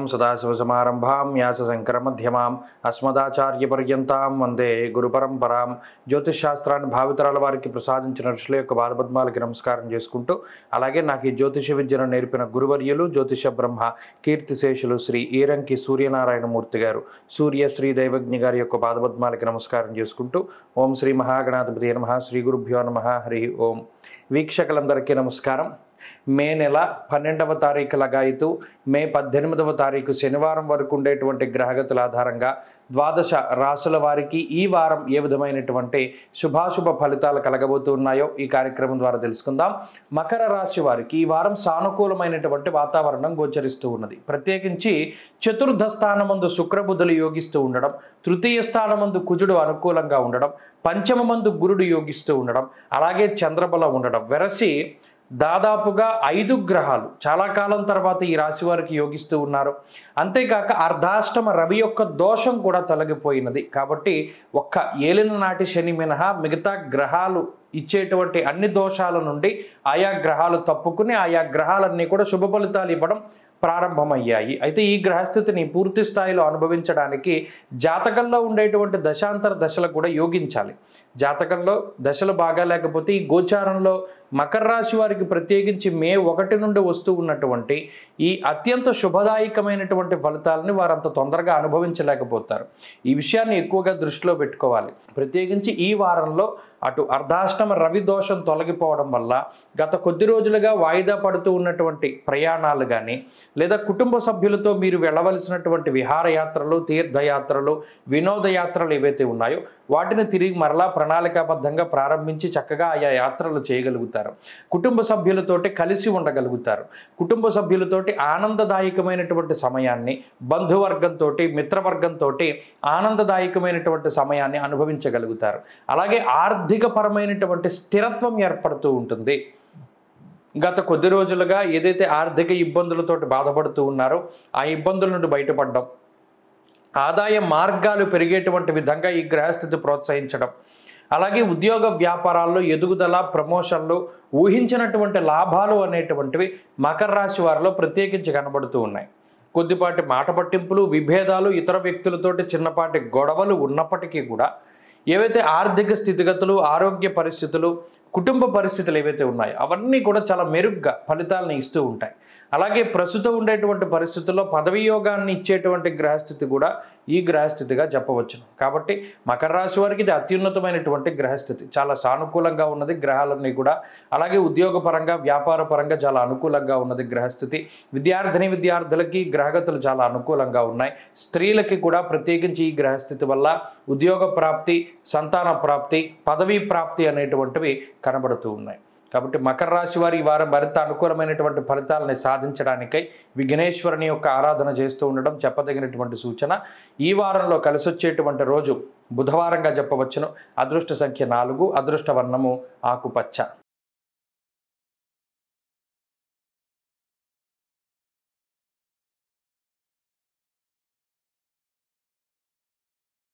ఓం సదాశివసమారంభాం వ్యాసశంకరమధ్యమాం అస్మదాచార్యపర్యంతాం వందే గురుపరంపరాం. జ్యోతిషశాస్త్రాన్ని భావితరాల వారికి ప్రసాదించిన ఋషుల యొక్క పాదపద్మాలకి నమస్కారం చేసుకుంటూ, అలాగే నాకు ఈ జ్యోతిష విద్యను నేర్పిన గురువర్యులు జ్యోతిష బ్రహ్మ కీర్తిశేషులు శ్రీ ఈరంకి సూర్యనారాయణమూర్తి గారు, సూర్య శ్రీ దైవజ్ఞ గారి యొక్క పాదపద్మాలకి నమస్కారం చేసుకుంటూ, ఓం శ్రీ మహాగణాధిపతి నమః, శ్రీ గురుభ్యో నమః, హరి ఓం. వీక్షకులందరికీ నమస్కారం. మే నెల 12వ తారీఖు లగాయితూ మే 18వ తారీఖు శనివారం వరకు ఉండేటువంటి గ్రహగతుల ఆధారంగా ద్వాదశ రాశుల వారికి ఈ వారం ఏ విధమైనటువంటి శుభాశుభ ఫలితాలు కలగబోతున్నాయో ఈ కార్యక్రమం ద్వారా తెలుసుకుందాం. మకర రాశి వారికి ఈ వారం సానుకూలమైనటువంటి వాతావరణం గోచరిస్తూ ఉన్నది. ప్రత్యేకించి చతుర్థ స్థానమందు శుక్రబుధులు యోగిస్తూ ఉండడం, తృతీయ స్థానమందు కుజుడు అనుకూలంగా ఉండడం, పంచమమందు గురుడు యోగిస్తూ ఉండడం, అలాగే చంద్రబలం ఉండడం, వెరసి దాదాపుగా 5 గ్రహాలు చాలా కాలం తర్వాత ఈ రాశి వారికి యోగిస్తూ ఉన్నారు. అంతేకాక అర్ధాష్టమ రవి యొక్క దోషం కూడా తొలగిపోయినది. కాబట్టి ఒక్క ఏలిన నాటి శని మినహా మిగతా గ్రహాలు ఇచ్చేటువంటి అన్ని దోషాల నుండి ఆయా గ్రహాలు తప్పుకుని ఆయా గ్రహాలన్నీ కూడా శుభ ఫలితాలు ఇవ్వడం ప్రారంభమయ్యాయి. అయితే ఈ గ్రహస్థితిని పూర్తి స్థాయిలో అనుభవించడానికి జాతకంలో ఉండేటువంటి దశాంతర దశలు కూడా యోగించాలి. జాతకంలో దశలు బాగా లేకపోతే ఈ గోచారంలో మకర రాశి వారికి ప్రత్యేకించి మే 1 నుండి వస్తూ ఉన్నటువంటి ఈ అత్యంత శుభదాయకమైనటువంటి ఫలితాలని వారంత తొందరగా అనుభవించలేకపోతారు. ఈ విషయాన్ని ఎక్కువగా దృష్టిలో పెట్టుకోవాలి. ప్రత్యేకించి ఈ వారంలో అటు అర్ధాష్టమ రవి దోషం తొలగిపోవడం వల్ల గత కొద్ది రోజులుగా వాయిదా పడుతూ ఉన్నటువంటి ప్రయాణాలు కానీ, లేదా కుటుంబ సభ్యులతో మీరు వెళ్ళవలసినటువంటి విహారయాత్రలు, తీర్థయాత్రలు, వినోదయాత్రలు ఏవైతే ఉన్నాయో వాటిని తిరిగి మరలా ప్రణాళికాబద్ధంగా ప్రారంభించి చక్కగా ఆయా యాత్రలు చేయగలుగుతారు. కుటుంబ సభ్యులతోటి కలిసి ఉండగలుగుతారు. కుటుంబ సభ్యులతోటి ఆనందదాయకమైనటువంటి సమయాన్ని, బంధువర్గంతో, మిత్రవర్గంతో ఆనందదాయకమైనటువంటి సమయాన్ని అనుభవించగలుగుతారు. అలాగే ఆర్థికపరమైనటువంటి స్థిరత్వం ఏర్పడుతూ ఉంటుంది. గత కొద్ది రోజులుగా ఏదైతే ఆర్థిక ఇబ్బందులతోటి బాధపడుతూ ఉన్నారో ఆ ఇబ్బందుల నుండి బయటపడడం, ఆదాయ మార్గాలు పెరిగేటువంటి విధంగా ఈ గ్రహస్థితి ప్రోత్సహించడం, అలాగే ఉద్యోగ వ్యాపారాల్లో ఎదుగుదల, ప్రమోషన్లు, ఊహించినటువంటి లాభాలు అనేటువంటివి మకర రాశి వారిలో ప్రత్యేకించి కనబడుతూ ఉన్నాయి. కొద్దిపాటి మాట పట్టింపులు, విభేదాలు, ఇతర వ్యక్తులతోటి చిన్నపాటి గొడవలు ఉన్నప్పటికీ కూడా ఏవైతే ఆర్థిక స్థితిగతులు, ఆరోగ్య పరిస్థితులు, కుటుంబ పరిస్థితులు ఏవైతే ఉన్నాయో అవన్నీ కూడా చాలా మెరుగ్గా ఫలితాలను ఇస్తూ ఉంటాయి. అలాగే ప్రస్తుతం ఉండేటువంటి పరిస్థితుల్లో పదవి యోగాన్ని ఇచ్చేటువంటి గ్రహస్థితి కూడా ఈ గ్రహస్థితిగా చెప్పవచ్చును. కాబట్టి మకర రాశి వారికి ఇది అత్యున్నతమైనటువంటి గ్రహస్థితి, చాలా సానుకూలంగా ఉన్నది గ్రహాలన్నీ కూడా. అలాగే ఉద్యోగపరంగా, వ్యాపార పరంగా చాలా అనుకూలంగా ఉన్నది గ్రహస్థితి. విద్యార్థులకి గ్రహగతులు చాలా అనుకూలంగా ఉన్నాయి. స్త్రీలకి కూడా ప్రత్యేకించి ఈ గ్రహస్థితి వల్ల ఉద్యోగ ప్రాప్తి, సంతాన ప్రాప్తి, పదవీ ప్రాప్తి అనేటువంటివి కనబడుతూ ఉన్నాయి. కాబట్టి మకర రాశి వారి ఈ వారం మరింత అనుకూలమైనటువంటి ఫలితాలని సాధించడానికై విఘ్నేశ్వరుని యొక్క ఆరాధన చేస్తూ ఉండడం చెప్పదగినటువంటి సూచన. ఈ వారంలో కలిసొచ్చేటువంటి రోజు బుధవారంగా చెప్పవచ్చును. అదృష్ట సంఖ్య 4, అదృష్ట వర్ణము ఆకుపచ్చ.